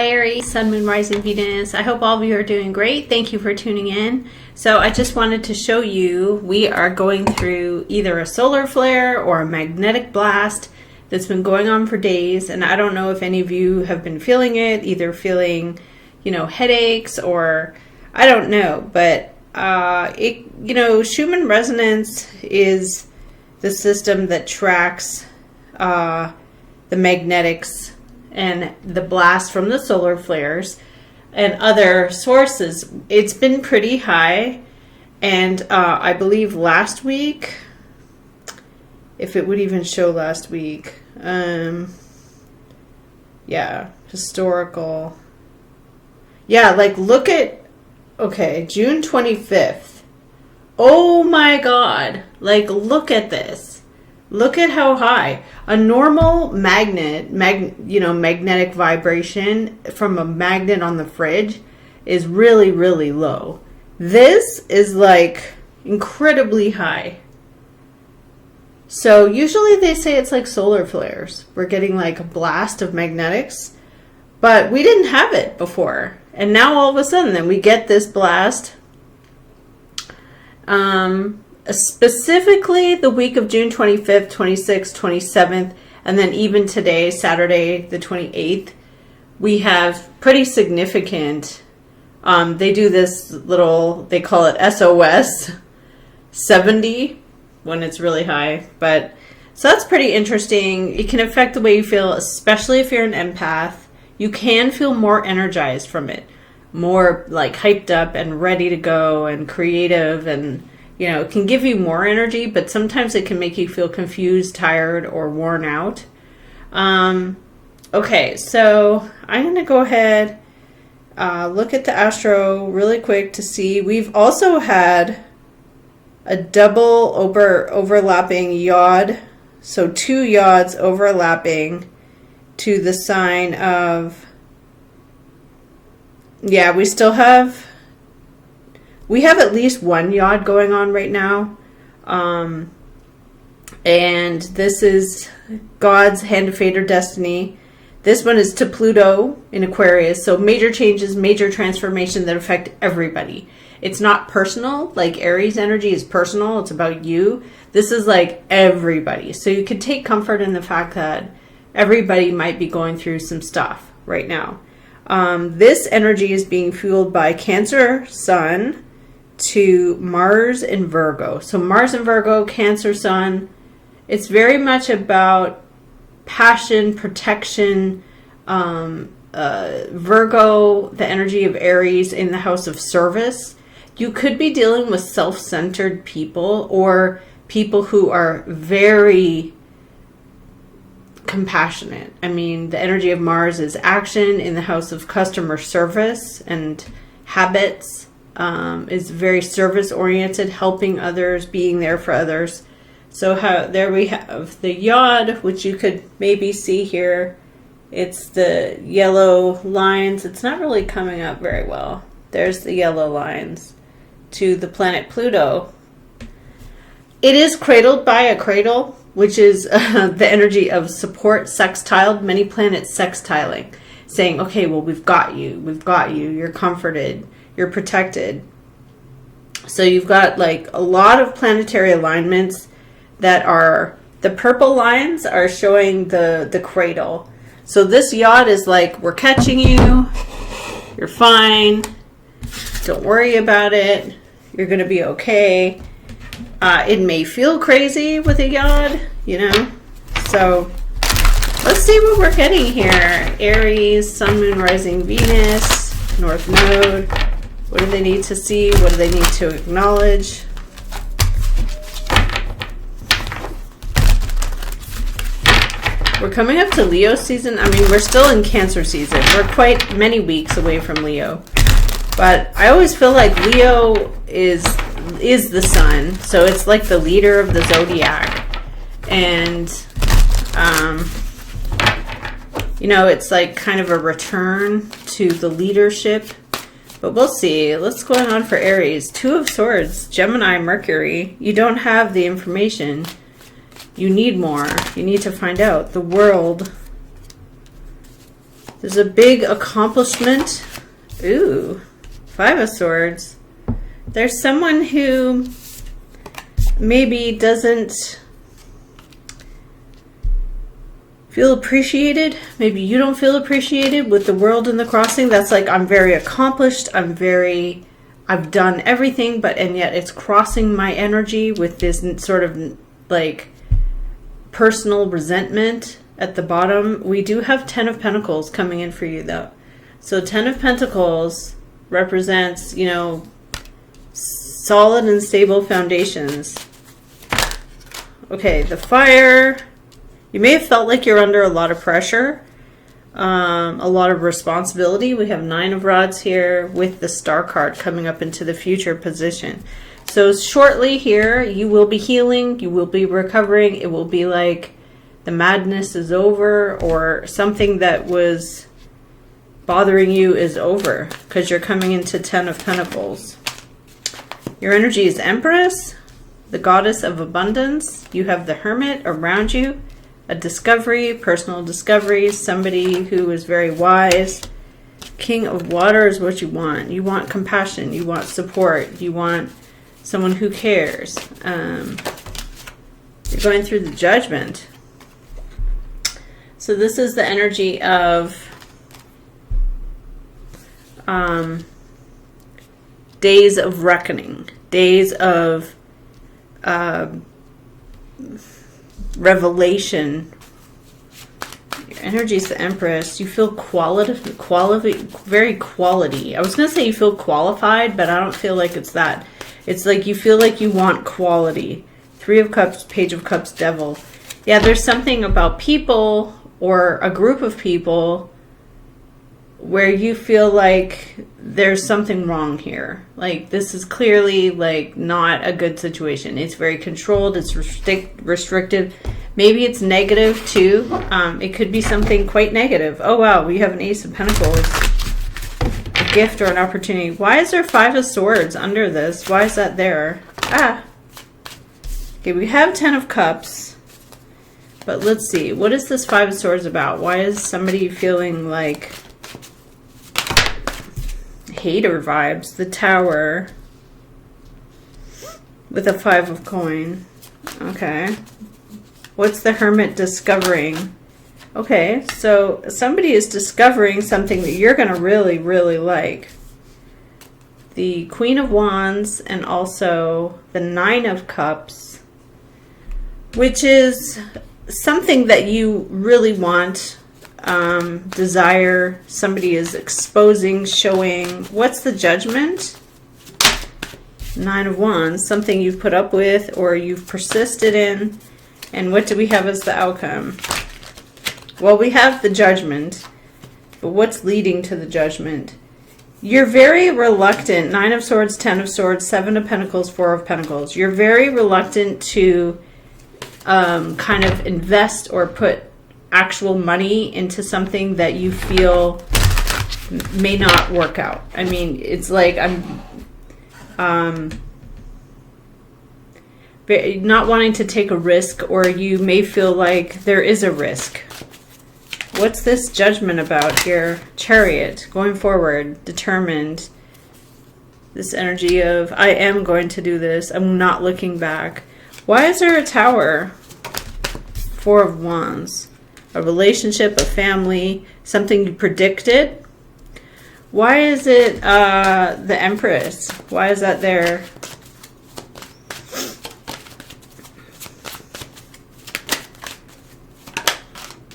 Aries, Sun, Moon, Rising, Venus. I hope all of you are doing great. Thank you for tuning in. So I just wanted to show you, we are going through either a solar flare or a magnetic blast that's been going on for days. And I don't know if any of you have been feeling it, either feeling, headaches or I don't know. But, Schumann resonance is the system that tracks the magnetics and the blast from the solar flares and other sources. It's been pretty high, and I believe last week, if it would even show last week, historical, look at, June 25th. Oh my God, look at this. Look at how high. A normal magnetic vibration from a magnet on the fridge is really, really low. This is incredibly high. So usually they say it's like solar flares. We're getting a blast of magnetics, but we didn't have it before. And now all of a sudden then we get this blast. Specifically the week of June 25th, 26th, 27th, and then even today, Saturday, the 28th, we have pretty significant, they do this little, they call it SOS 70 when it's really high. But so that's pretty interesting. It can affect the way you feel, especially if you're an empath. You can feel more energized from it, more hyped up and ready to go and creative, and it can give you more energy, but sometimes it can make you feel confused, tired, or worn out. Okay, so I'm going to go ahead, look at the astro really quick to see. We've also had a double overlapping yod, so 2 yods overlapping to the sign of, we have at least 1 yod going on right now. And this is God's hand of fate or destiny. This one is to Pluto in Aquarius. So major changes, major transformation that affect everybody. It's not personal. Aries energy is personal. It's about you. This is everybody. So you can take comfort in the fact that everybody might be going through some stuff right now. This energy is being fueled by Cancer Sun to Mars and Virgo. So Mars and Virgo, Cancer Sun, it's very much about passion, protection. Virgo, the energy of Aries in the house of service. You could be dealing with self-centered people or people who are very compassionate. I mean, the energy of Mars is action in the house of customer service and habits. Is very service oriented, helping others, being there for others. So there we have the yod, which you could maybe see here. It's the yellow lines. It's not really coming up very well. There's the yellow lines to the planet Pluto. It is cradled by a cradle, which is the energy of support, sextiled, many planets sextiling, saying, okay, well, we've got you, you're comforted, you're protected. So you've got a lot of planetary alignments that are, the purple lines are showing the cradle. So this yod is we're catching you, you're fine, don't worry about it, you're going to be okay. It may feel crazy with a yod, So let's see what we're getting here. Aries, Sun, Moon, Rising, Venus, North Node. What do they need to see? What do they need to acknowledge? We're coming up to Leo season. I mean, we're still in Cancer season. We're quite many weeks away from Leo. But I always feel like Leo is the sun. So it's the leader of the zodiac. And, it's kind of a return to the leadership. But we'll see. What's going on for Aries? 2 of Swords, Gemini, Mercury. You don't have the information. You need more. You need to find out. The World. There's a big accomplishment. Ooh, Five of Swords. There's someone who maybe doesn't feel appreciated. Maybe you don't feel appreciated with the world in the crossing. That's like, I'm very accomplished. I've done everything, and yet it's crossing my energy with this sort of like personal resentment at the bottom. We do have 10 of Pentacles coming in for you though. So 10 of Pentacles represents, you know, solid and stable foundations. Okay, the Fire. You may have felt like you're under a lot of pressure, a lot of responsibility. We have 9 of Rods here with the Star card coming up into the future position. So shortly here, you will be healing, you will be recovering. It will be like the madness is over, or something that was bothering you is over, because you're coming into 10 of Pentacles. Your energy is Empress, the goddess of abundance. You have the Hermit around you. A discovery, personal discoveries, somebody who is very wise. King of Water is what you want. You want compassion. You want support. You want someone who cares. You're going through the Judgment. So this is the energy of days of reckoning. Days of revelation. Your energy is the Empress. You feel very quality. I was going to say you feel qualified, but I don't feel like it's that. It's like you feel like you want quality. 3 of Cups, Page of Cups, Devil. Yeah, there's something about people or a group of people where you feel like there's something wrong here. Like, this is clearly like not a good situation. It's very controlled. It's restrictive. Maybe it's negative too. It could be something quite negative. Oh wow, we have an Ace of Pentacles. A gift or an opportunity. Why is there 5 of Swords under this? Why is that there? Ah. Okay, we have 10 of Cups. But let's see. What is this 5 of Swords about? Why is somebody feeling like hater vibes? The Tower with a 5 of coin. Okay. What's the Hermit discovering? Okay, so somebody is discovering something that you're going to really, really like. The Queen of Wands and also the 9 of Cups, which is something that you really want, desire. Somebody is exposing, showing. What's the Judgment? 9 of Wands, something you've put up with or you've persisted in. And what do we have as the outcome? Well, we have the Judgment, but what's leading to the Judgment? You're very reluctant. 9 of Swords, 10 of Swords, 7 of Pentacles, 4 of Pentacles. You're very reluctant to kind of invest or put actual money into something that you feel may not work out. I mean, it's like not wanting to take a risk, or you may feel like there is a risk. What's this Judgment about here? Chariot, going forward, determined. This energy of, I am going to do this. I'm not looking back. Why is there a Tower? 4 of Wands. A relationship, a family, something you predicted. Why is it the Empress? Why is that there?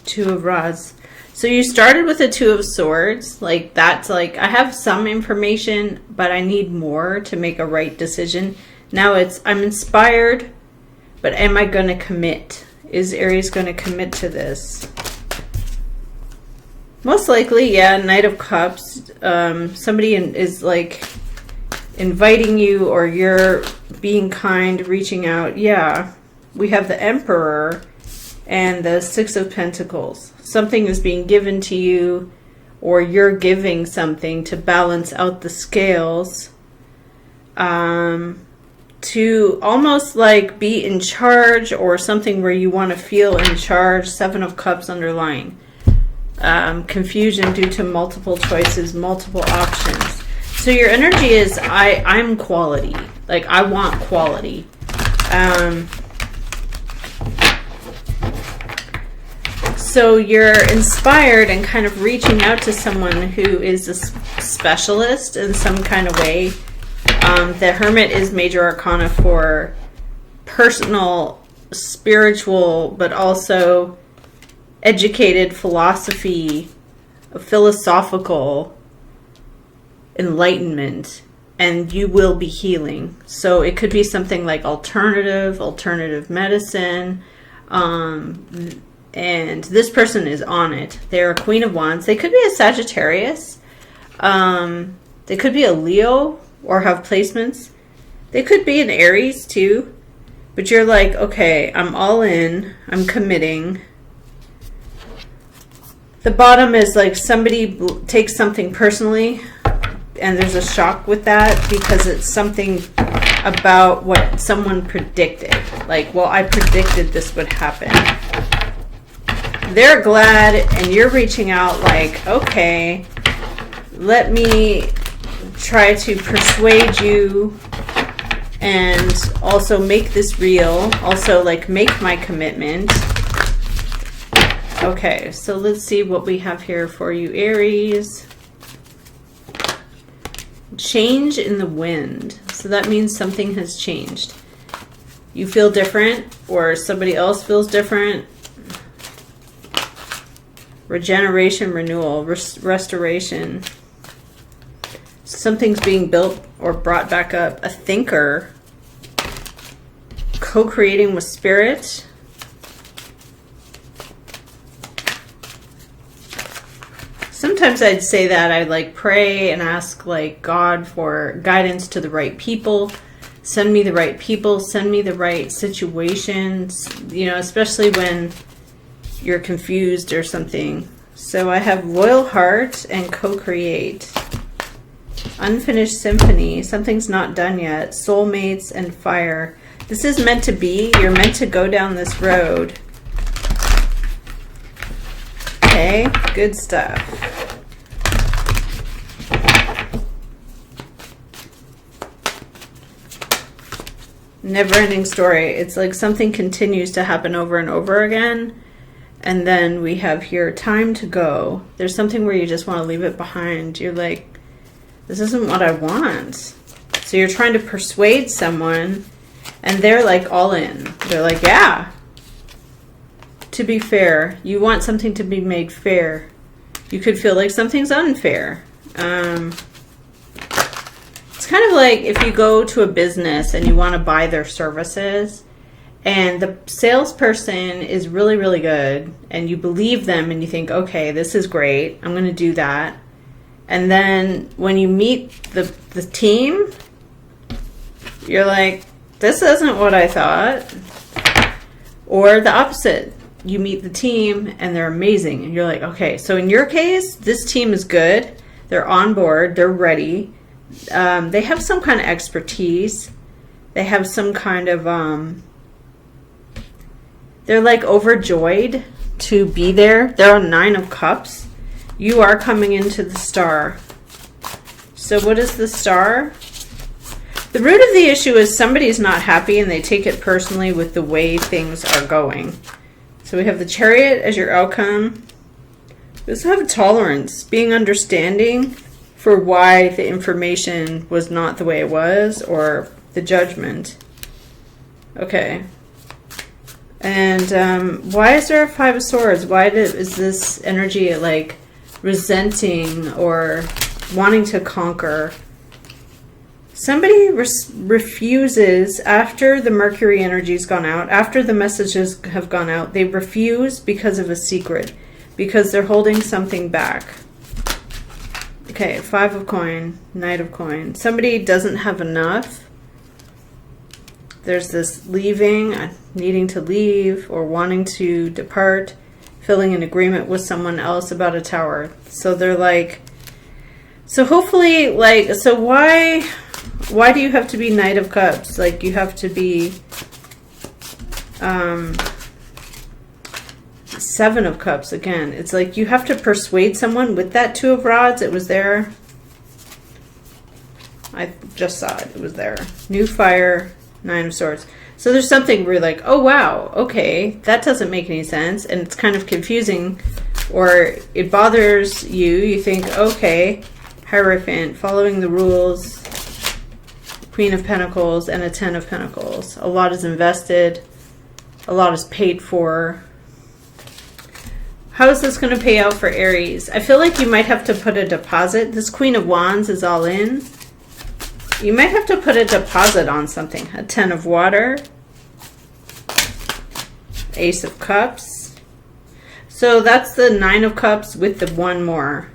Two of Rods. So you started with a 2 of Swords. Like, that's like, I have some information, but I need more to make a right decision. Now it's, I'm inspired, but am I going to commit? Is Aries going to commit to this? Most likely, yeah. Knight of Cups. Somebody is like inviting you, or you're being kind, reaching out. Yeah. We have the Emperor and the 6 of Pentacles. Something is being given to you, or you're giving something to balance out the scales. To almost like be in charge, or something where you want to feel in charge. 7 of Cups underlying. confusion due to multiple choices, multiple options. So your energy is, I'm quality. Like, I want quality. So you're inspired and kind of reaching out to someone who is a specialist in some kind of way. The Hermit is major arcana for personal, spiritual, but also educated philosophy, philosophical enlightenment, and you will be healing. So it could be something like alternative medicine, and this person is on it. They're a Queen of Wands. They could be a Sagittarius. They could be a Leo or have placements. They could be an Aries too. But you're like, okay, I'm all in. I'm committing. The bottom is like somebody takes something personally, and there's a shock with that because it's something about what someone predicted. Like, well, I predicted this would happen. They're glad, and you're reaching out like, okay, let me try to persuade you and also make this real. Also, like, make my commitment. Okay, so let's see what we have here for you, Aries. Change in the wind. So that means something has changed. You feel different, or somebody else feels different. Regeneration, renewal, restoration. Something's being built or brought back up. A thinker. Co-creating with spirit. Sometimes I'd say that I like pray and ask like God for guidance to the right people. Send me the right people. Send me the right situations. You know, especially when you're confused or something. So I have loyal heart and co-create. Unfinished symphony. Something's not done yet. Soulmates and fire. This is meant to be. You're meant to go down this road. Okay, good stuff. Never-ending story. It's like something continues to happen over and over again. And then we have here time to go. There's something where you just want to leave it behind. You're like, this isn't what I want. So you're trying to persuade someone, and they're like all in. They're like, yeah. To be fair, you want something to be made fair. You could feel like something's unfair. It's kind of like if you go to a business and you want to buy their services, and the salesperson is really, really good, and you believe them and you think, okay, this is great. I'm going to do that. And then when you meet the team, you're like, this isn't what I thought. Or the opposite. You meet the team and they're amazing. And you're like, okay, so in your case, this team is good. They're on board. They're ready. They have some kind of expertise. They have some kind of, they're like overjoyed to be there. They're on 9 of Cups. You are coming into the Star. So what is the Star? The root of the issue is somebody's not happy and they take it personally with the way things are going. So we have the Chariot as your outcome. We also have tolerance, being understanding for why the information was not the way it was, or the judgment. Okay. And why is there a 5 of Swords? Why is this energy like resenting or wanting to conquer? Somebody refuses after the Mercury energy's gone out, after the messages have gone out. They refuse because of a secret, because they're holding something back. Okay, 5 of Coin, Knight of Coin. Somebody doesn't have enough. There's this leaving, needing to leave, or wanting to depart, filling an agreement with someone else about a tower. So they're like, so hopefully, like, so why do you have to be Knight of Cups? Like, you have to be, Seven of Cups again. It's like you have to persuade someone with that Two of Rods. It was there. I just saw it. It was there. New fire, Nine of Swords. So there's something where you're like, oh wow, okay, that doesn't make any sense, and it's kind of confusing, or it bothers you. You think, okay, Hierophant, following the rules, Queen of Pentacles, and a Ten of Pentacles. A lot is invested. A lot is paid for. How is this going to pay out for Aries? I feel like you might have to put a deposit. This Queen of Wands is all in. You might have to put a deposit on something. A Ten of Water. Ace of Cups. So that's the Nine of Cups with the one more.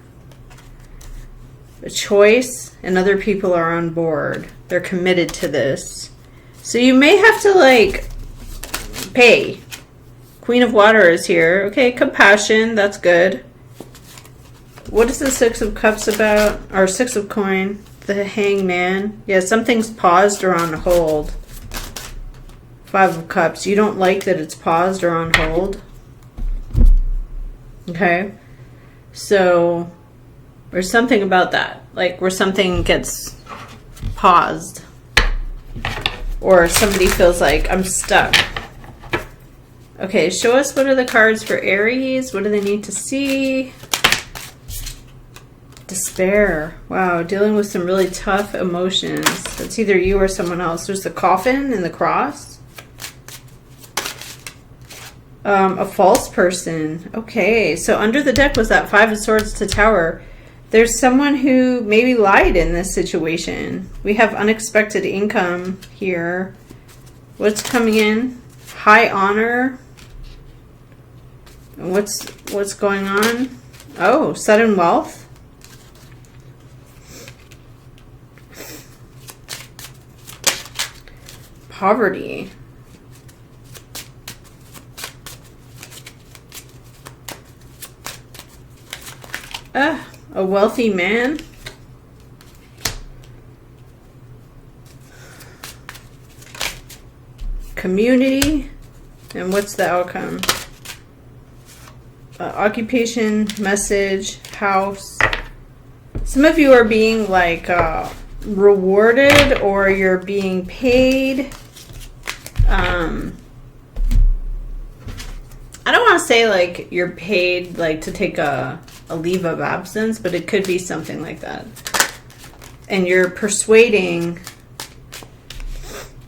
A choice, and other people are on board. They're committed to this. So you may have to, like, pay. Queen of Water is here. Okay, compassion, that's good. What is the Six of Cups about? Or Six of Coin? The Hangman. Yeah, something's paused or on hold. Five of Cups. You don't like that it's paused or on hold. Okay. So there's something about that. Like where something gets paused. Or somebody feels like, I'm stuck. Okay, show us what are the cards for Aries. What do they need to see? Despair. Wow, dealing with some really tough emotions. It's either you or someone else. There's the Coffin and the Cross. A false person. Okay, so under the deck was that Five of Swords to Tower. There's someone who maybe lied in this situation. We have unexpected income here. What's coming in? High honor. What's going on? Oh, sudden wealth. Poverty. A wealthy man. Community. And what's the outcome? Occupation, message, house. Some of you are being like rewarded, or you're being paid. I don't want to say like you're paid like to take a leave of absence, but it could be something like that. And you're persuading,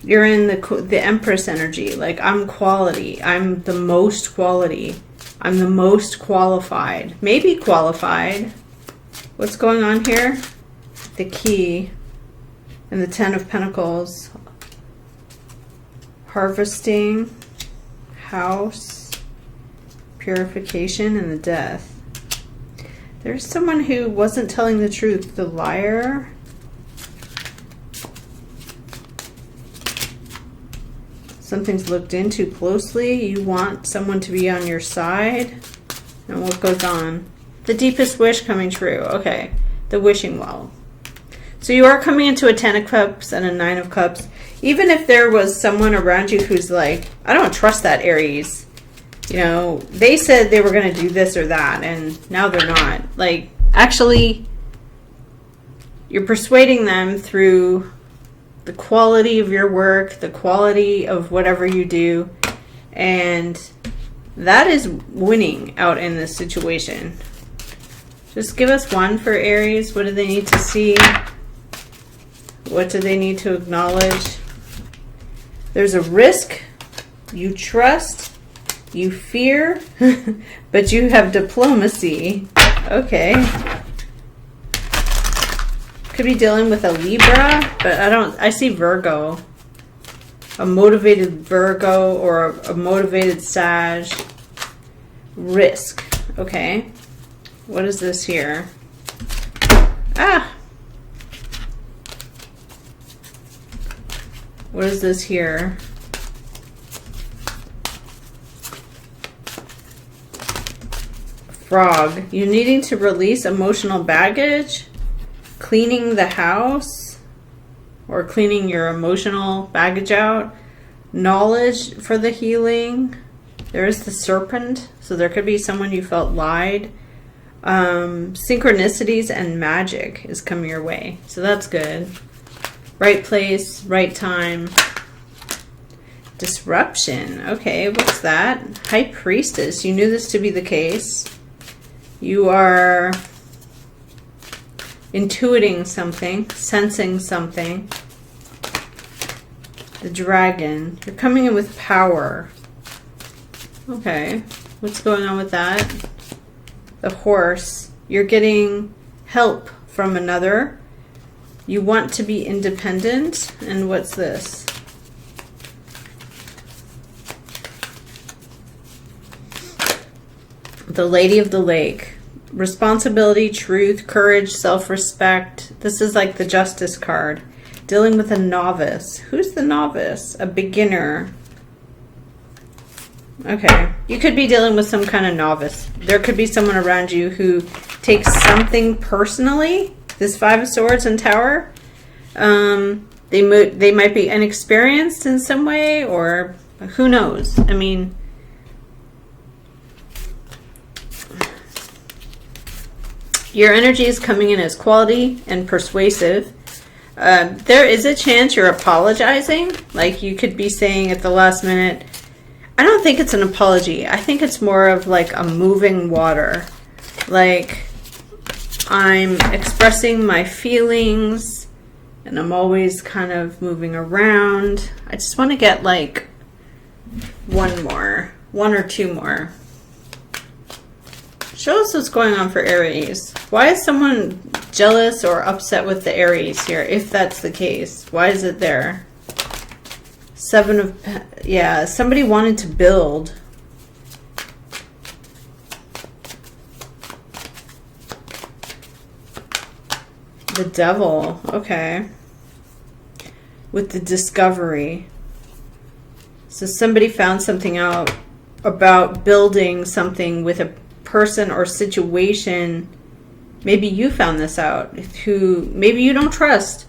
you're in the Empress energy. Like, I'm quality. I'm the most quality. I'm the most qualified. Maybe qualified. What's going on here? The Key and the Ten of Pentacles. Harvesting, house, purification, and the Death. There's someone who wasn't telling the truth. The Liar. Something's looked into closely. You want someone to be on your side. And what goes on? The deepest wish coming true. Okay. The wishing well. So you are coming into a Ten of Cups and a Nine of Cups. Even if there was someone around you who's like, I don't trust that Aries. You know, they said they were going to do this or that, and now they're not. Like, actually, you're persuading them through the quality of your work, the quality of whatever you do, and that is winning out in this situation. Just give us one for Aries. What do they need to see? What do they need to acknowledge? There's a risk. You trust. You fear, but you have diplomacy. Okay. Could be dealing with a Libra, but I see Virgo. A motivated Virgo or a motivated Sag. Risk. Okay. What is this here? Ah! What is this here? Frog. You needing to release emotional baggage, cleaning the house, or cleaning your emotional baggage out, knowledge for the healing, There is the serpent, so there could be someone you felt lied. Synchronicities and magic is coming your way, so that's good. Right place, right time. Disruption. Okay, what's that? High Priestess. You knew this to be the case. You are intuiting something, sensing something. The Dragon. You're coming in with power. Okay, what's going on with that? The Horse. You're getting help from another. You want to be independent. And what's this? The Lady of the Lake. Responsibility, truth, courage, self-respect. This is like the Justice card. Dealing with a novice. Who's the novice? A beginner. Okay. You could be dealing with some kind of novice. There could be someone around you who takes something personally. This Five of Swords and Tower. They might be inexperienced in some way, or who knows? I mean, your energy is coming in as quality and persuasive. There is a chance you're apologizing. Like, you could be saying at the last minute, I don't think it's an apology. I think it's more of like a moving water. Like, I'm expressing my feelings and I'm always kind of moving around. I just want to get like one or two more. Show us what's going on for Aries. Why is someone jealous or upset with the Aries here, if that's the case? Why is it there? Seven of... Yeah, somebody wanted to build. The Devil. Okay. With the Discovery. So somebody found something out about building something with a person or situation. Maybe you found this out, who maybe you don't trust,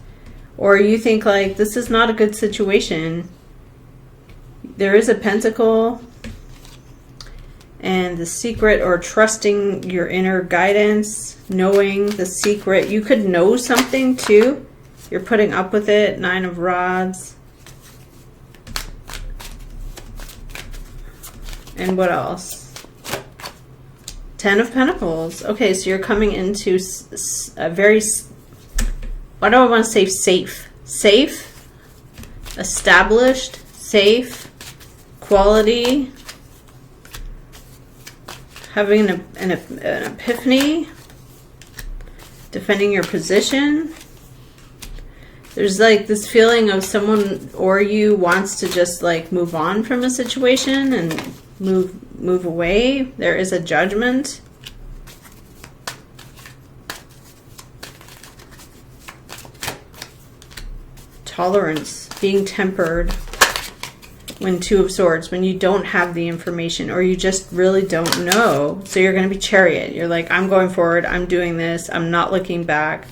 or you think like this is not a good situation. There is a Pentacle and the Secret, or trusting your inner guidance, knowing the secret. You could know something too. You're putting up with it. Nine of Rods. And what else? Ten of Pentacles. Okay, so you're coming into a very, what do I want to say? Safe, established, safe, quality, having an epiphany, defending your position. There's like this feeling of someone or you wants to just like move on from a situation and move away. There is a Judgment. Tolerance, being tempered. When Two of Swords, when you don't have the information or you just really don't know. So you're going to be Chariot. You're like, I'm going forward. I'm doing this. I'm not looking back.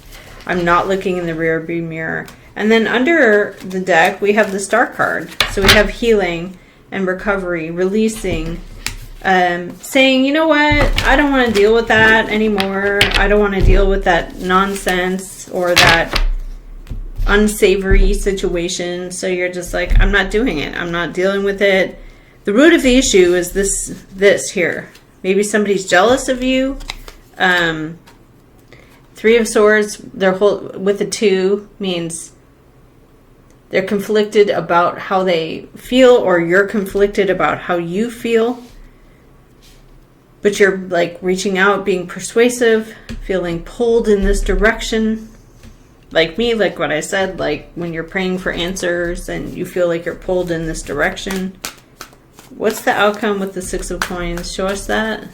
I'm not looking in the rear view mirror. And then under the deck, we have the Star card. So we have healing and recovery, releasing, saying, you know what? I don't want to deal with that anymore. I don't want to deal with that nonsense or that unsavory situation. So you're just like, I'm not doing it. I'm not dealing with it. The root of the issue is this here. Maybe somebody's jealous of you. Three of Swords, with the two means they're conflicted about how they feel, or you're conflicted about how you feel. But you're like reaching out, being persuasive, feeling pulled in this direction. Like me, like what I said, like when you're praying for answers and you feel like you're pulled in this direction. What's the outcome with the Six of Coins? Show us that.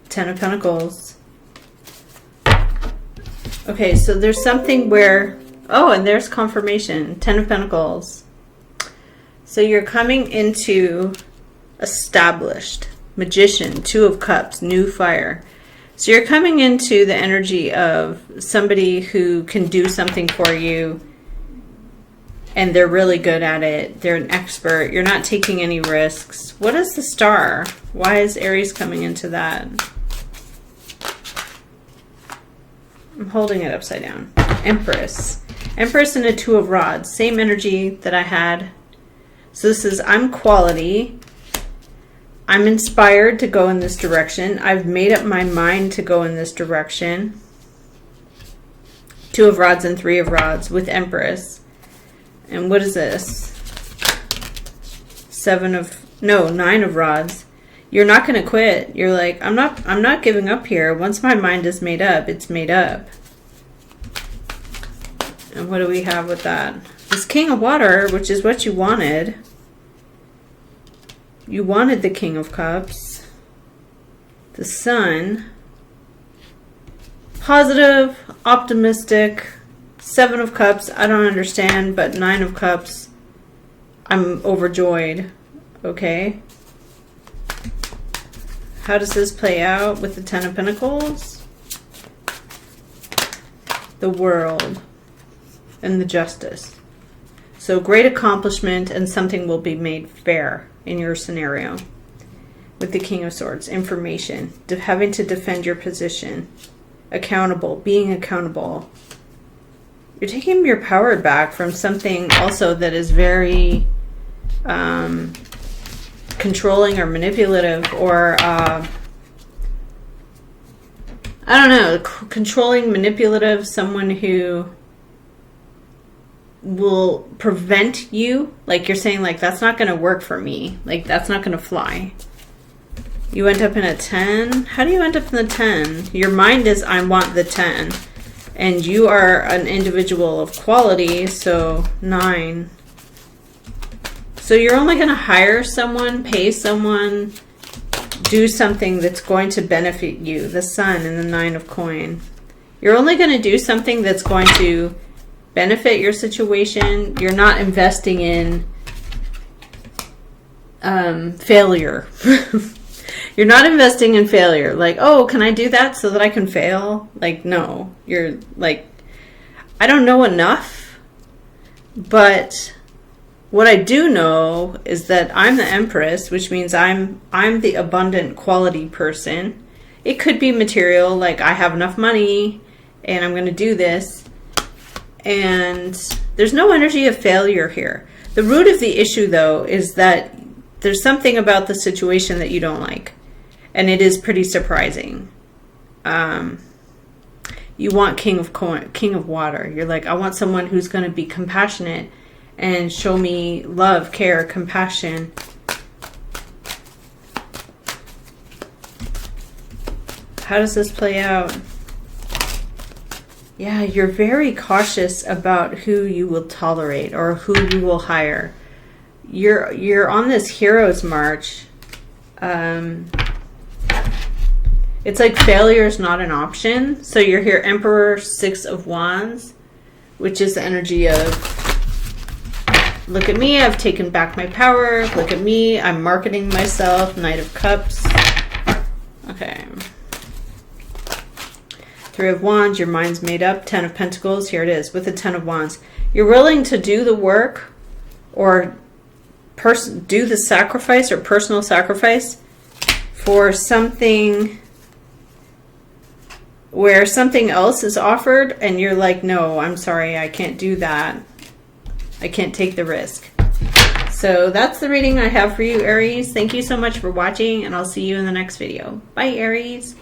Ten of Pentacles. Okay, so there's something where... Oh, and there's confirmation. Ten of Pentacles. So you're coming into established. Magician, Two of Cups, new fire. So you're coming into the energy of somebody who can do something for you and they're really good at it. They're an expert. You're not taking any risks. What is the star? Why is Aries coming into that? I'm holding it upside down. Empress. Empress and a Two of Rods. Same energy that I had. So this is, I'm quality. I'm inspired to go in this direction. I've made up my mind to go in this direction. Two of Rods and Three of Rods with Empress. And what is this? Nine of Rods. You're not going to quit. You're like, I'm not giving up here. Once my mind is made up, it's made up. And what do we have with that? This King of Water, which is what you wanted. You wanted the King of Cups. The Sun. Positive, optimistic. Seven of Cups, I don't understand, but Nine of Cups, I'm overjoyed. Okay. How does this play out with the Ten of Pentacles? The World and the Justice. So great accomplishment, and something will be made fair in your scenario. With the King of Swords, information, having to defend your position, accountable, being accountable. You're taking your power back from something also that is very controlling or manipulative, or I don't know, controlling, manipulative, someone who will prevent you. Like, you're saying, like, that's not going to work for me. Like, that's not going to fly. You end up in a 10. How do you end up in the 10? Your mind is, I want the 10. And you are an individual of quality, so 9. So you're only going to hire someone, pay someone, do something that's going to benefit you. The Sun and the 9 of Coin. You're only going to do something that's going to benefit your situation. You're not investing in failure. You're not investing in failure. Like, oh, can I do that so that I can fail? Like, no. You're like, I don't know enough. But what I do know is that I'm the Empress, which means I'm the abundant quality person. It could be material, like I have enough money and I'm going to do this. And there's no energy of failure here. The root of the issue, though, is that there's something about the situation that you don't like. And it is pretty surprising. You want King of Water. You're like, I want someone who's going to be compassionate and show me love, care, compassion. How does this play out? Yeah, you're very cautious about who you will tolerate or who you will hire. You're on this hero's march. It's like failure is not an option. So you're here, Emperor, 6 of Wands, which is the energy of, look at me, I've taken back my power. Look at me, I'm marketing myself. Knight of Cups. Okay. 3 of Wands, your mind's made up. 10 of Pentacles, here it is with the 10 of Wands. You're willing to do the work or do the sacrifice or personal sacrifice for something where something else is offered and you're like, no, I'm sorry, I can't do that. I can't take the risk. So that's the reading I have for you, Aries. Thank you so much for watching, and I'll see you in the next video. Bye, Aries.